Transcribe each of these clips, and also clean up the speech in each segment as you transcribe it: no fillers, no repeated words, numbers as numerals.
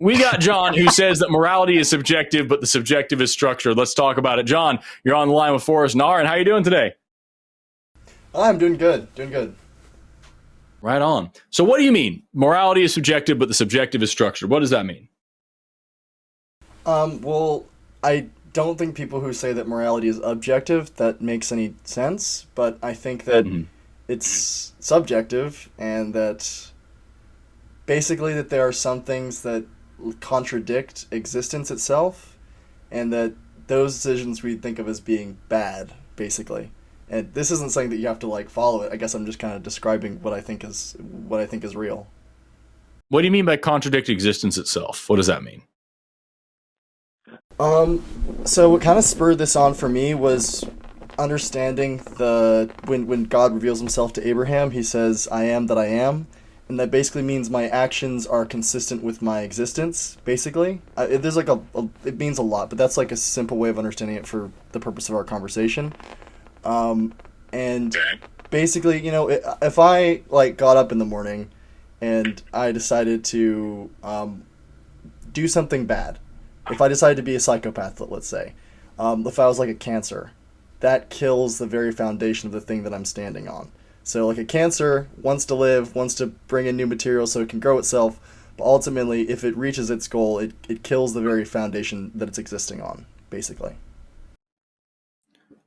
we got John, who says that morality is subjective, but the subjective is structured. Let's talk about it. John, you're on the line with Forrest and Aaron. How are you doing today? I'm doing good. Doing good. Right on. So what do you mean? Morality is subjective, but the subjective is structured. What does that mean? Well, I don't think people who say that morality is objective, that makes any sense, but I think that it's subjective, and that basically that there are some things that contradict existence itself, and that those decisions we think of as being bad, basically. And this isn't saying that you have to like follow it. I guess I'm just kind of describing what I think is real. What do you mean by contradict existence itself? What does that mean? So what kind of spurred this on for me was understanding when God reveals himself to Abraham, he says, "I am that I am." And that basically means my actions are consistent with my existence, basically. There's like it means a lot, but that's like a simple way of understanding it for the purpose of our conversation. And basically, if I like got up in the morning and I decided to do something bad, if I decided to be a psychopath, let's say, if I was like a cancer, that kills the very foundation of the thing that I'm standing on. So like a cancer wants to live, wants to bring in new material so it can grow itself, but ultimately if it reaches its goal, it kills the very foundation that it's existing on, basically.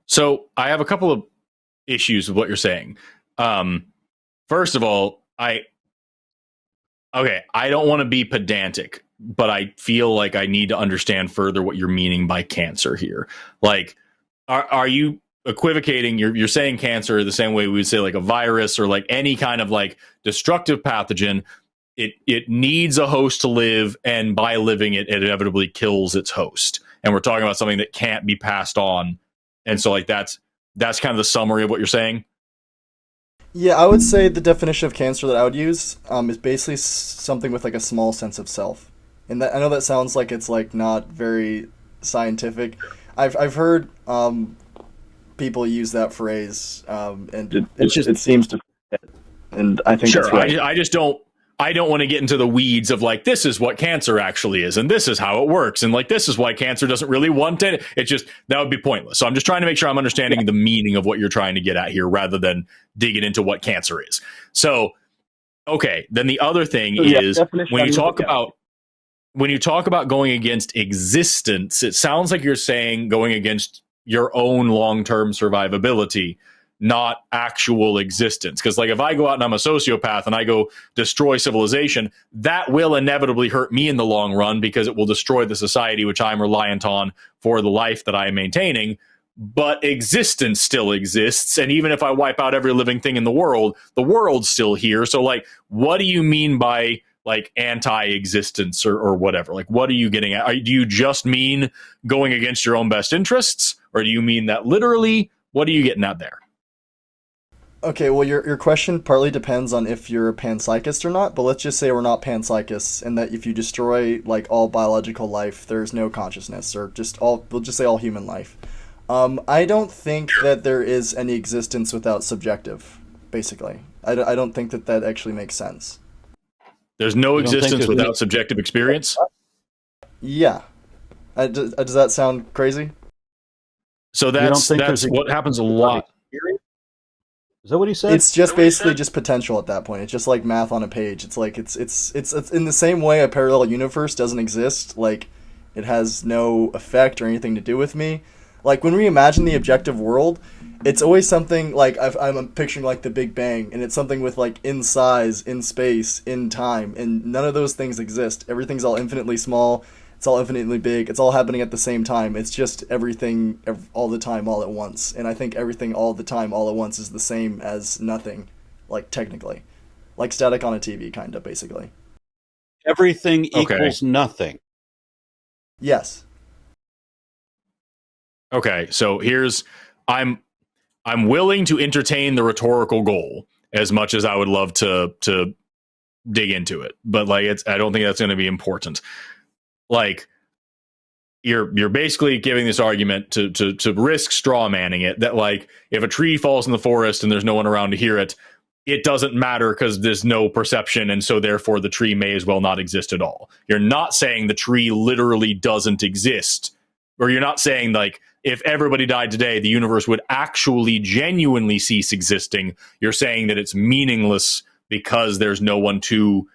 So I have a couple of issues with what you're saying. First of all, I don't want to be pedantic, but I feel like I need to understand further what you're meaning by cancer here. Like, are you equivocating? You're saying cancer the same way we would say like a virus or like any kind of like destructive pathogen. It needs a host to live, and by living it inevitably kills its host. And we're talking about something that can't be passed on. And so like that's kind of the summary of what you're saying. Yeah, I would say the definition of cancer that I would use is basically something with like a small sense of self. And that, I know that sounds like it's like not very scientific. I've heard people use that phrase, and it seems to fit. And I think sure. Right. I don't want to get into the weeds of like, this is what cancer actually is, and this is how it works, and like this is why cancer doesn't really want it. It's just that would be pointless. So I'm just trying to make sure I'm understanding the meaning of what you're trying to get at here, rather than digging into what cancer is. So, okay, then the other thing is when you talk about going against existence, it sounds like you're saying going against your own long-term survivability, not actual existence. Because like if I go out and I'm a sociopath and I go destroy civilization, that will inevitably hurt me in the long run, because it will destroy the society which I'm reliant on for the life that I am maintaining. But existence still exists, and even if I wipe out every living thing in the world's still here. So like, what do you mean by like anti-existence or whatever? Like, what are you getting at? Do you just mean going against your own best interests, or do you mean that literally? What are you getting at there? Okay, well, your question partly depends on if you're a panpsychist or not, but let's just say we're not panpsychists, and that if you destroy like all biological life, there's no consciousness, or we'll just say all human life. I don't think that there is any existence without subjective, basically. I don't think that actually makes sense. There's no existence without subjective experience? Yeah. Does that sound crazy? So that's what happens a lot. Is that what he said? It's just basically just potential at that point. It's just like math on a page. It's like it's in the same way a parallel universe doesn't exist. Like, it has no effect or anything to do with me. Like, when we imagine the objective world, it's always something like I'm picturing like the Big Bang, and it's something with like in size, in space, in time, and none of those things exist. Everything's all infinitely small. It's all infinitely big. It's all happening at the same time. It's just everything all the time, all at once. And I think everything all the time, all at once is the same as nothing, like technically. Like static on a TV, kind of, basically. Everything equals nothing. Yes. Okay, so I'm willing to entertain the rhetorical goal as much as I would love to dig into it. But like I don't think that's going to be important. Like, you're basically giving this argument to risk straw manning it, that like if a tree falls in the forest and there's no one around to hear it, it doesn't matter because there's no perception, and so therefore the tree may as well not exist at all. You're not saying the tree literally doesn't exist, or you're not saying like if everybody died today, the universe would actually genuinely cease existing. You're saying that it's meaningless because there's no one to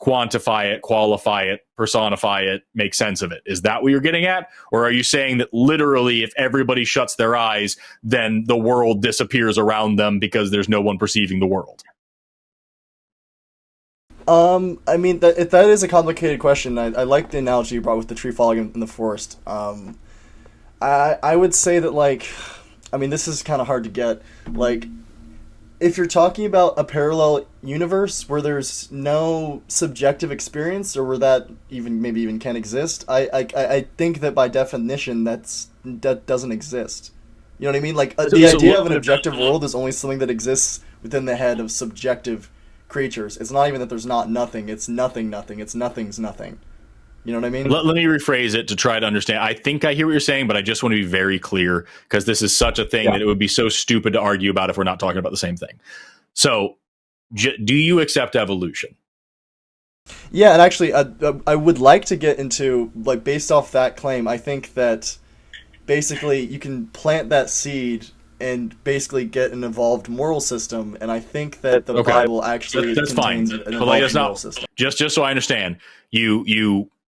quantify it, qualify it, personify it, make sense of it. Is that what you're getting at? Or are you saying that literally if everybody shuts their eyes, then the world disappears around them because there's no one perceiving the world? I mean, that is a complicated question. I like the analogy you brought with the tree falling in the forest. I would say that, like, I mean, this is kind of hard to get. Like, if you're talking about a parallel universe where there's no subjective experience, or where that maybe even can exist, I think that by definition that doesn't exist. You know what I mean? Like the idea of an objective world is only something that exists within the head of subjective creatures. It's not even that there's not nothing. It's nothing. It's nothing's nothing. You know what I mean? Let me rephrase it to try to understand. I think I hear what you're saying, but I just want to be very clear because this is such a thing that it would be so stupid to argue about if we're not talking about the same thing. So, do you accept evolution? Yeah, and actually, I would like to get into, like, based off that claim, I think that basically you can plant that seed and basically get an evolved moral system, and I think that the Bible actually contains an evolved moral system. Just so I understand, you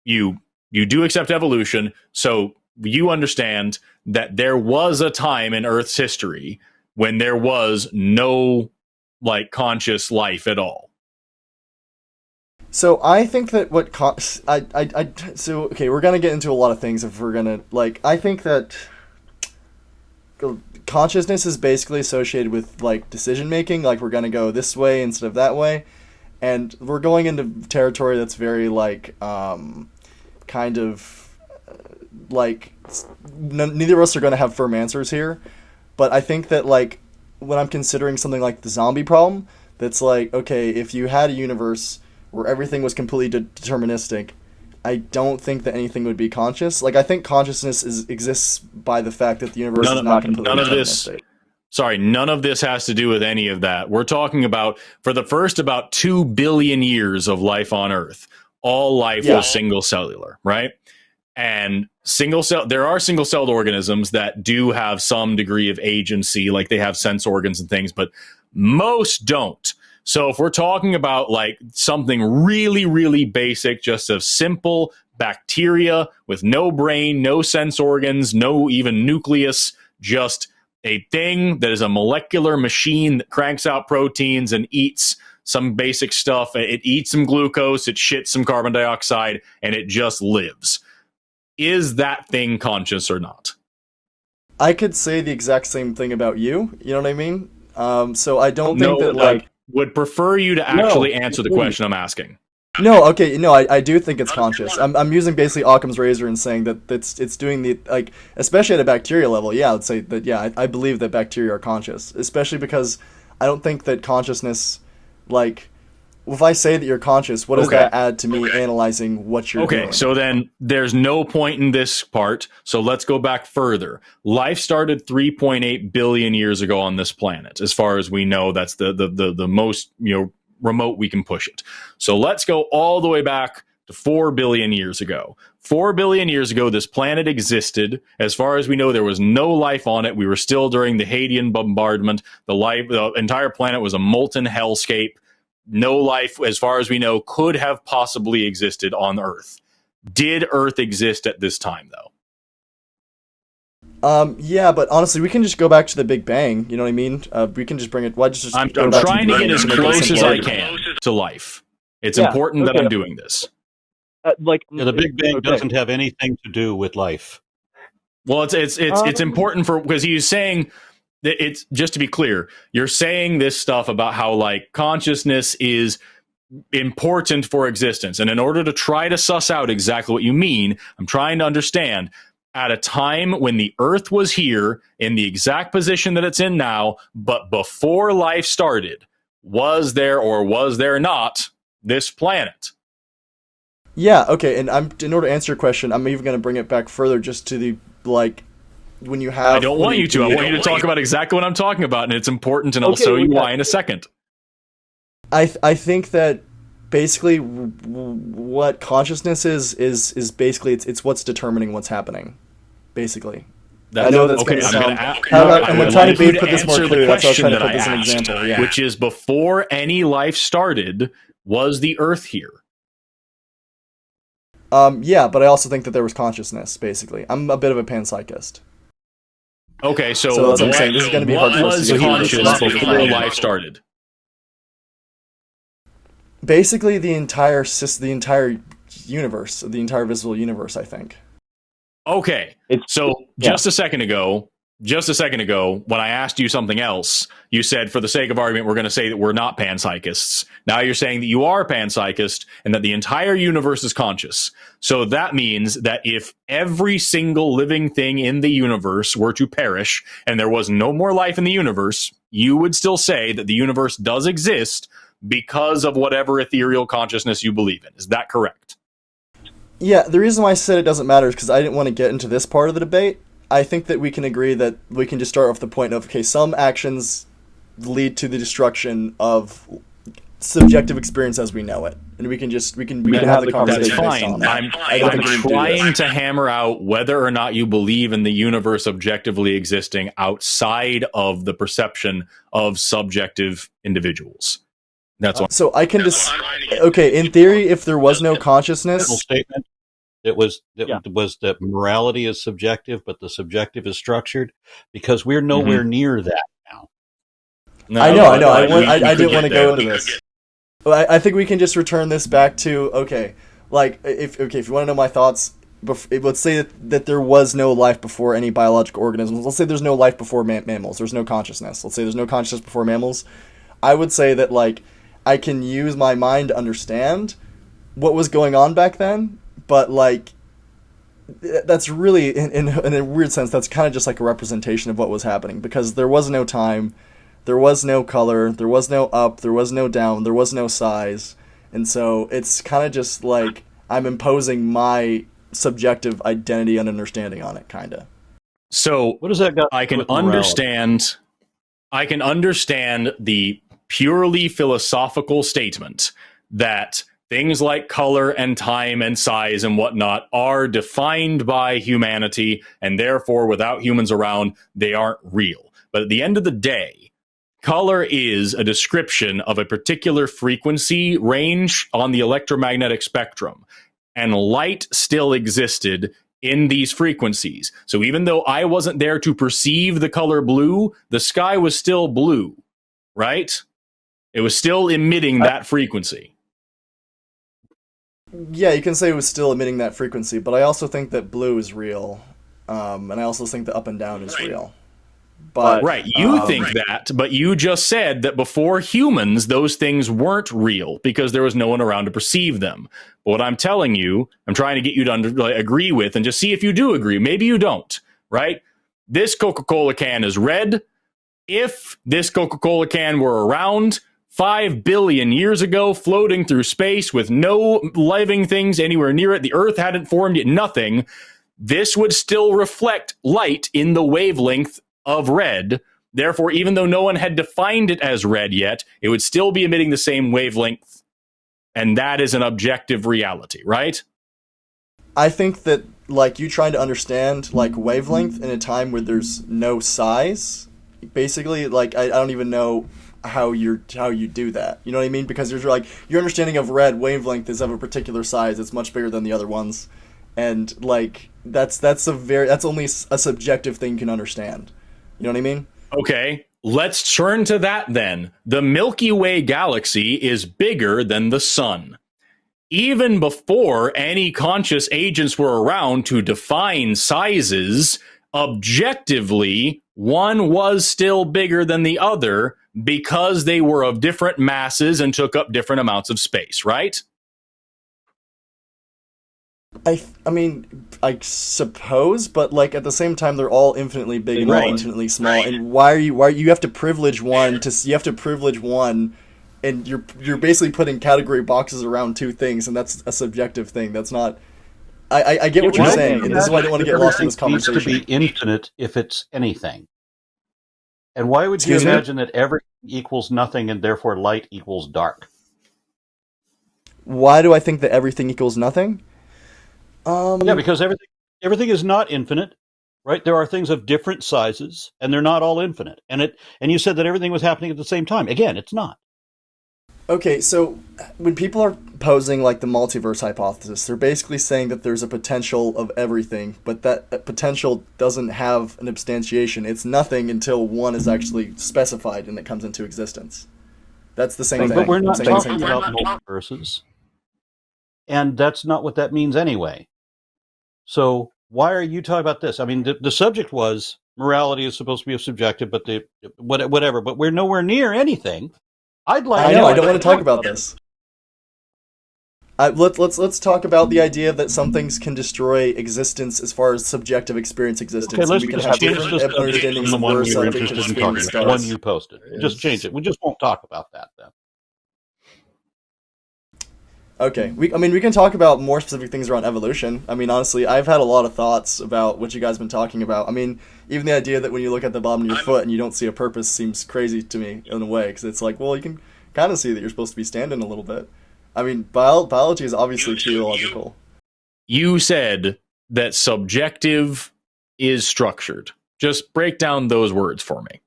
do accept evolution, so you understand that there was a time in Earth's history when there was no like conscious life at all. So I think that we're gonna get into a lot of things if we're gonna I think that consciousness is basically associated with like decision making. Like we're gonna go this way instead of that way, and we're going into territory that's very kind of neither of us are going to have firm answers here, but I think that like when I'm considering something like the zombie problem, that's like, okay, if you had a universe where everything was completely deterministic, I don't think that anything would be conscious. Like I think consciousness exists by the fact that the universe is not completely deterministic. None of this has to do with any of that. We're talking about for the first about 2 billion years of life on Earth, all life was single cellular, right? And there are single celled organisms that do have some degree of agency, like they have sense organs and things, but most don't. So if we're talking about like something really, really basic, just a simple bacteria with no brain, no sense organs, no even nucleus, just a thing that is a molecular machine that cranks out proteins and eats some basic stuff. It eats some glucose, it shits some carbon dioxide, and it just lives. Is that thing conscious or not? I could say the exact same thing about you. You know what I mean? So I don't think that like... would prefer you to actually answer the question I'm asking. No, okay, no, I do think it's conscious. I'm using basically Occam's razor and saying that it's doing the, like, especially at a bacteria level, yeah, I'd say that, yeah, I believe that bacteria are conscious, especially because I don't think that consciousness, like, if I say that you're conscious, what does that add to me analyzing what you're doing? Okay, so then there's no point in this part, so let's go back further. Life started 3.8 billion years ago on this planet. As far as we know, that's the most, remote we can push it. So let's go all the way back to 4 billion years ago. 4 billion years ago, this planet existed. As far as we know, there was no life on it. We were still during the Hadean bombardment. The entire planet was a molten hellscape. No life, as far as we know, could have possibly existed on Earth. Did Earth exist at this time, though? Yeah, but honestly, we can just go back to the Big Bang. You know what I mean? We can just bring it. Why just? I'm trying to get as close as I can to life. It's important that I'm doing this. The Big Bang doesn't have anything to do with life. Well, it's important because he's saying that it's just to be clear. You're saying this stuff about how like consciousness is important for existence, and in order to try to suss out exactly what you mean, I'm trying to understand. At a time when the Earth was here in the exact position that it's in now, but before life started, was there or was there not this planet? Yeah, okay, and in order to answer your question, I'm even going to bring it back further just to the, like, when you have... I don't want you to. I want you to talk about exactly what I'm talking about, and it's important, and I'll show you why in a second. I think that basically what consciousness is basically it's what's determining what's happening. Basically, I know that's going to sound. I'm trying to put this more clear. That's why I was trying to put this as an example. Yeah. Which is before any life started, was the Earth here? Yeah, but I also think that there was consciousness. Basically, I'm a bit of a panpsychist. Okay, so that's what I'm saying. This is going to be hard for us to was conscious before life started? Basically, the entire universe, the entire visible universe, I think. Okay, just a second ago, when I asked you something else, you said, for the sake of argument, we're going to say that we're not panpsychists. Now you're saying that you are panpsychist and that the entire universe is conscious. So that means that if every single living thing in the universe were to perish and there was no more life in the universe, you would still say that the universe does exist because of whatever ethereal consciousness you believe in. Is that correct? Yeah, the reason why I said it doesn't matter is because I didn't want to get into this part of the debate. I think that we can agree that we can just start off the point of, okay, some actions lead to the destruction of subjective experience as we know it, and we can have the conversation. That's fine. I'm trying to hammer out whether or not you believe in the universe objectively existing outside of the perception of subjective individuals. That's what. So I can just in theory, if there was no consciousness, statement. It was that morality is subjective, but the subjective is structured, because we're nowhere near that now. No, I know. I didn't want to go into this. I think we can just return this back to if you want to know my thoughts, let's say that there was no life before any biological organisms. Let's say there's no life before mammals. There's no consciousness. Let's say there's no consciousness before mammals. I would say that I can use my mind to understand what was going on back then, but that's really in a weird sense that's kind of just like a representation of what was happening, because there was no time, there was no color, there was no up, there was no down, there was no size, and so it's kind of just like I'm imposing my subjective identity and understanding on it, kind of. So what does that got? I can understand the purely philosophical statement that things like color and time and size and whatnot are defined by humanity, and therefore, without humans around, they aren't real. But at the end of the day, color is a description of a particular frequency range on the electromagnetic spectrum, and light still existed in these frequencies. So even though I wasn't there to perceive the color blue, the sky was still blue, right? It was still emitting that frequency. Yeah, you can say it was still emitting that frequency, but I also think that blue is real, and I also think that up and down is real. But right, you think that, but you just said that before humans, those things weren't real because there was no one around to perceive them. But what I'm telling you, I'm trying to get you to agree with, and just see if you do agree. Maybe you don't, right? This Coca-Cola can is red. If this Coca-Cola can were around 5 billion years ago, floating through space with no living things anywhere near it, the Earth hadn't formed yet, nothing, this would still reflect light in the wavelength of red. Therefore, even though no one had defined it as red yet, it would still be emitting the same wavelength. And that is an objective reality, right? I think that, you trying to understand, wavelength in a time where there's no size, basically, I don't even know how you do that. You know what I mean? Because your understanding of red wavelength is of a particular size. It's much bigger than the other ones. And, that's only a subjective thing you can understand. You know what I mean? Okay, let's turn to that then. The Milky Way galaxy is bigger than the sun. Even before any conscious agents were around to define sizes, objectively, one was still bigger than the other because they were of different masses and took up different amounts of space, right? I mean, I suppose, but at the same time, they're all infinitely big and all infinitely small. Right. And why you have to privilege one and you're basically putting category boxes around two things, and that's a subjective thing. That's not. I get what you're saying, and this is why I don't want to get lost in this conversation. It needs to be infinite if it's anything. And why would you Excuse me? imagine that everything equals nothing and therefore light equals dark? Why do I think that everything equals nothing? Yeah, because everything is not infinite, right? There are things of different sizes, and they're not all infinite. And you said that everything was happening at the same time. Again, it's not. Okay, so when people are posing like the multiverse hypothesis, they're basically saying that there's a potential of everything, but that potential doesn't have an instantiation. It's nothing until one is actually specified and it comes into existence. That's the same thing. But we're not Saying the talking same thing. about multiverses, and that's not what that means anyway. So why are you talking about this? I mean, the subject was morality is supposed to be subjective, but whatever. But we're nowhere near anything. I know. I don't want to talk about this. Let's talk about the idea that some things can destroy existence as far as subjective experience existence. Okay, let's we can just have change different this understandings from the of one where we were something interested can in swing talking the about. The one stars. you posted. Just change it. We just won't talk about that then. Okay, we can talk about more specific things around evolution. I mean, honestly, I've had a lot of thoughts about what you guys have been talking about. I mean, even the idea that when you look at the bottom of your foot and you don't see a purpose seems crazy to me in a way, because it's like, well, you can kind of see that you're supposed to be standing a little bit. I mean, biology is obviously teleological. You said that subjective is structured. Just break down those words for me.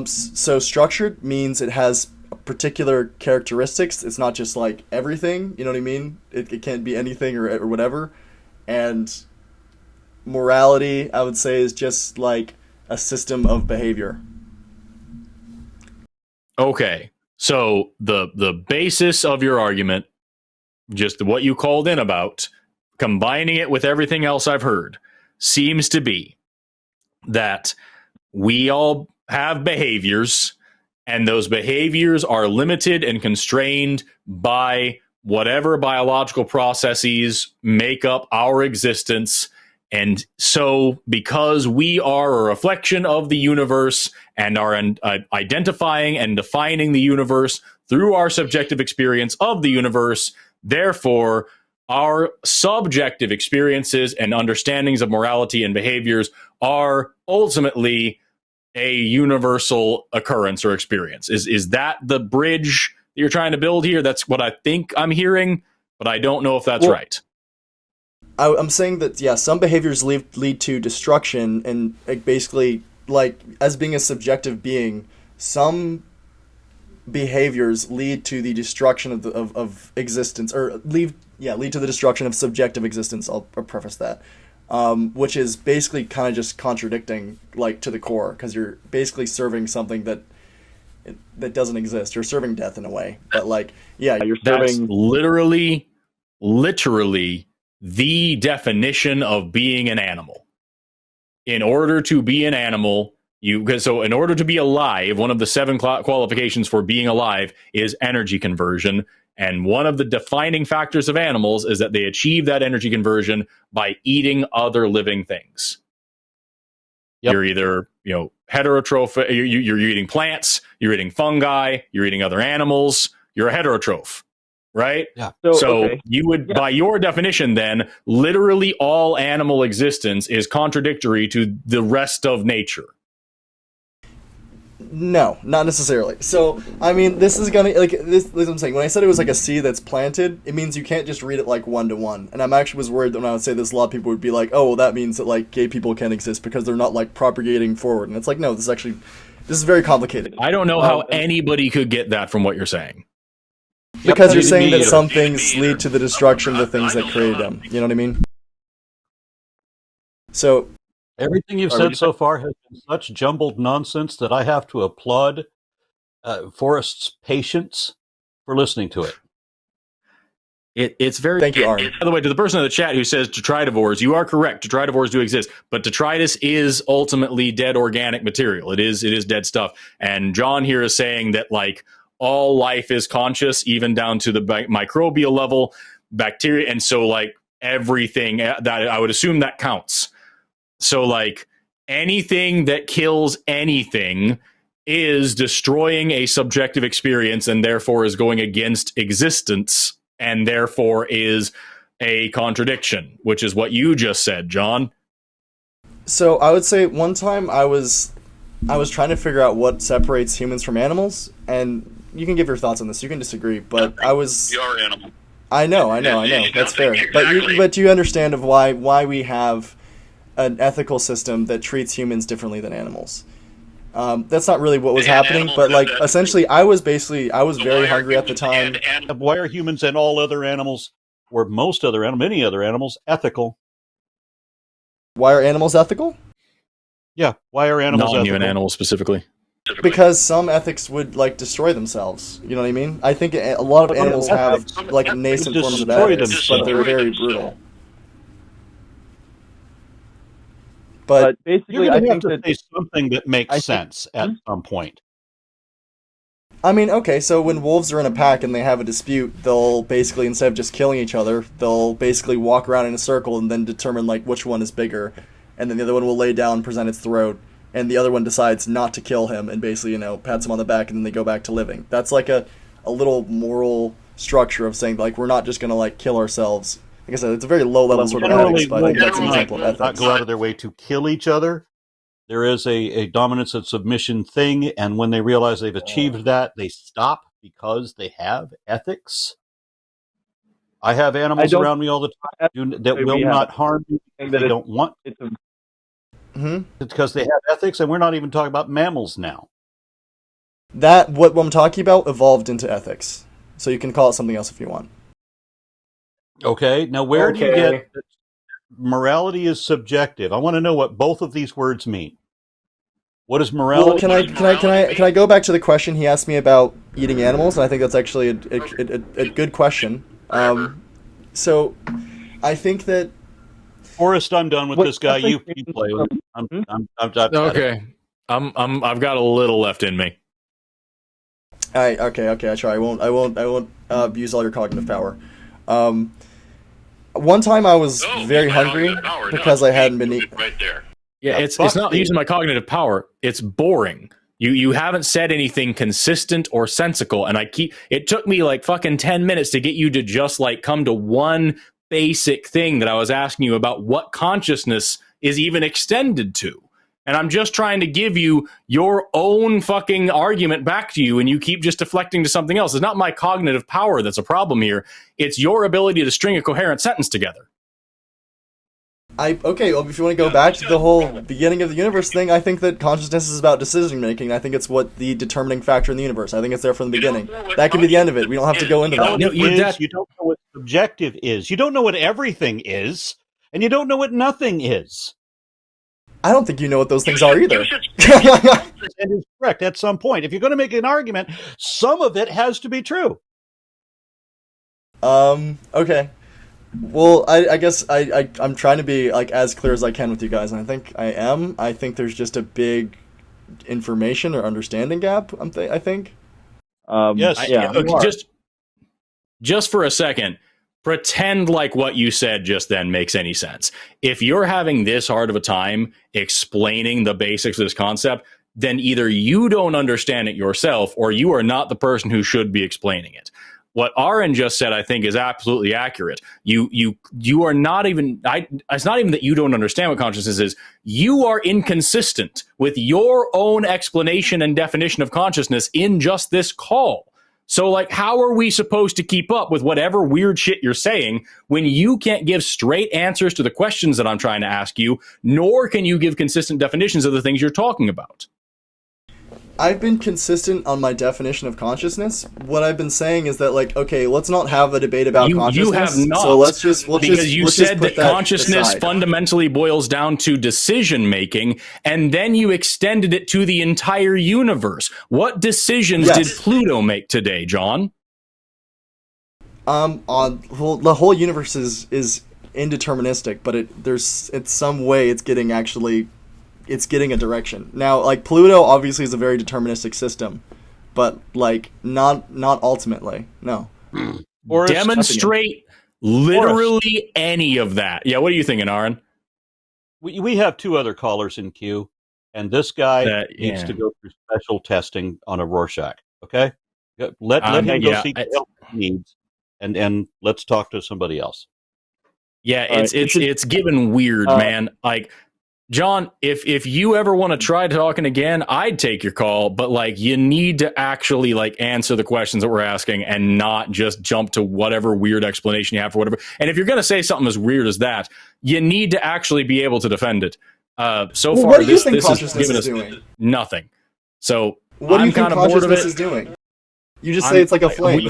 So structured means it has particular characteristics. It's not just like everything, you know what I mean? It can't be anything or whatever. And morality, I would say, is just like a system of behavior. Okay. So the basis of your argument, just what you called in about, combining it with everything else I've heard, seems to be that we all have behaviors, and those behaviors are limited and constrained by whatever biological processes make up our existence. And so, because we are a reflection of the universe and are identifying and defining the universe through our subjective experience of the universe, therefore, our subjective experiences and understandings of morality and behaviors are ultimately a universal occurrence or experience. Is that the bridge that you're trying to build here? That's what I think I'm hearing, but I don't know if that's right. I'm saying that, yeah, some behaviors lead to destruction, and basically, like, as being a subjective being, some behaviors lead to the destruction of existence, or lead to the destruction of subjective existence. I'll preface that. Which is basically kind of just contradicting, like, to the core, because you're basically serving something that doesn't exist. You're serving death in a way, but like, yeah, you're serving. That's literally the definition of being an animal. In order to be an animal, in order to be alive, one of the 7 qualifications for being alive is energy conversion. And one of the defining factors of animals is that they achieve that energy conversion by eating other living things. Yep. You're either, heterotroph, you're eating plants, you're eating fungi, you're eating other animals, you're a heterotroph, right? Yeah. So okay. You would, by your definition then, literally all animal existence is contradictory to the rest of nature. No, not necessarily. So, I mean, this is gonna, like, this is what I'm saying. When I said it was like a seed that's planted, it means you can't just read it like one-to-one. And I'm actually was worried that when I would say this, a lot of people would be like, oh, well, that means that, like, gay people can exist because they're not, like, propagating forward. And it's like, no, this is very complicated. I don't know how anybody could get that from what you're saying. Because you're saying that some things lead to the destruction of the things that created them. You know what I mean? So... everything you've said so far has been such jumbled nonsense that I have to applaud Forrest's patience for listening to it. It's very... Thank you, Arn. By the way, to the person in the chat who says detritivores, you are correct. Detritivores do exist, but detritus is ultimately dead organic material. It is dead stuff. And John here is saying that, like, all life is conscious, even down to the microbial level, bacteria, and so, like, everything that I would assume that counts. So, like, anything that kills anything is destroying a subjective experience and therefore is going against existence and therefore is a contradiction, which is what you just said, John. So I would say one time I was trying to figure out what separates humans from animals, and you can give your thoughts on this. You can disagree, but I was. We are animal. I know. That's fair. Exactly. But you understand of why we have an ethical system that treats humans differently than animals. That's not really what was happening, but like essentially, I was very hungry at the time. Why are humans and all other animals, or many other animals, ethical? Why are animals ethical? Yeah, why are animals Non-human ethical? animals specifically. Because some ethics would like destroy themselves. You know what I mean? I think a lot of animals have like nascent forms of Destroy ethics, but they're themselves. very brutal. But basically, You're I going to have think to that say something that makes I think- sense at some point. I mean, okay, so when wolves are in a pack and they have a dispute, they'll basically, instead of just killing each other, they'll basically walk around in a circle and then determine like which one is bigger, and then the other one will lay down and present its throat, and the other one decides not to kill him and basically, pats him on the back, and then they go back to living. That's like a little moral structure of saying like we're not just gonna like kill ourselves. Like I said, it's a very low level sort of ethics, but I think that's an example of Not ethics. go out of their way to kill each other. There is a dominance and submission thing, and when they realize they've achieved that, they stop because they have ethics. I have animals don't- around me all the time that we will have not harm me if think they that don't want. it's a Hmm. It's because they have ethics, and we're not even talking about mammals now. That what I'm talking about evolved into ethics, so you can call it something else if you want. Okay, now where do you get that morality is subjective? I want to know what both of these words mean. What is morality? Well, can I go back to the question he asked me about eating animals? And I think that's actually a good question. So I think that Forrest, I'm done with What- this guy. I You think- play with him. I've got it. Okay, I've got a little left in me. all right, okay, I try. I won't use all your cognitive power. One time I was very hungry because I hadn't been eating. Right there. Yeah, Yeah, it's fuck not you. using my cognitive power. It's boring. You haven't said anything consistent or sensical, and it took me like fucking 10 minutes to get you to just like come to one basic thing that I was asking you about what consciousness is even extended to. And I'm just trying to give you your own fucking argument back to you, and you keep just deflecting to something else. It's not my cognitive power that's a problem here. It's your ability to string a coherent sentence together. Okay, well, if you want to go back to the whole beginning of the universe thing, I think that consciousness is about decision making. I think it's what the determining factor in the universe. I think it's there from the beginning. That can be the end of it. We don't have to go into that. No, You don't know what subjective is. You don't know what everything is, and you don't know what nothing is. I don't think you know what those things are either. That is correct at some point. If you're going to make an argument, some of it has to be true. Okay. Well, I guess I'm trying to be like as clear as I can with you guys, and I think I am. I think there's just a big information or understanding gap. I think. Yes. Yeah. Okay, just for a second, pretend like what you said just then makes any sense. If you're having this hard of a time explaining the basics of this concept, then either you don't understand it yourself or you are not the person who should be explaining it. What Aaron just said, I think, is absolutely accurate. You are not even. It's not even that you don't understand what consciousness is. You are inconsistent with your own explanation and definition of consciousness in just this call. So, like, how are we supposed to keep up with whatever weird shit you're saying when you can't give straight answers to the questions that I'm trying to ask you, nor can you give consistent definitions of the things you're talking about? I've been consistent on my definition of consciousness. What I've been saying is that, like, okay, let's not have a debate about consciousness. You have not. So let's just because you said put that consciousness aside. fundamentally boils down to decision making, and then you extended it to the entire universe. What decisions Yes. did Pluto make today, John? The whole universe is indeterministic, but it's some way it's getting a direction. Now, like, Pluto obviously is a very deterministic system, but like not ultimately. No. Forrest, Demonstrate literally any of that. Yeah, what are you thinking, Aaron? we have two other callers in queue, and this guy That- needs yeah. to go through special testing on a Rorschach. Okay, let him go yeah, seek the it's- help he needs, and let's talk to somebody else. Yeah, All right, it's given weird, man. Like, John, if you ever want to try talking again, I'd take your call, but like you need to actually like answer the questions that we're asking and not just jump to whatever weird explanation you have for whatever. And if you're going to say something as weird as that, you need to actually be able to defend it. So far, what do you this think has consciousness given is us doing? nothing. So What do I'm you think kind of bored of consciousness it. is doing? You just say it's like a flame.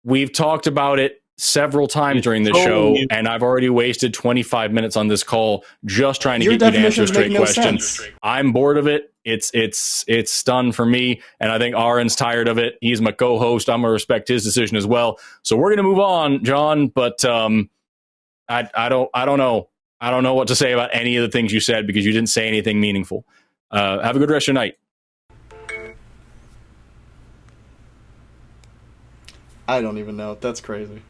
We've talked about it several times during this show, and I've already wasted 25 minutes on this call just trying to Your get you to answer a definitions straight make no question. sense. I'm bored of it. It's done for me, and I think Aaron's tired of it. He's my co-host. I'm gonna respect his decision as well. So we're gonna move on, John. But I don't know. I don't know what to say about any of the things you said because you didn't say anything meaningful. Have a good rest of your night. I don't even know. That's crazy.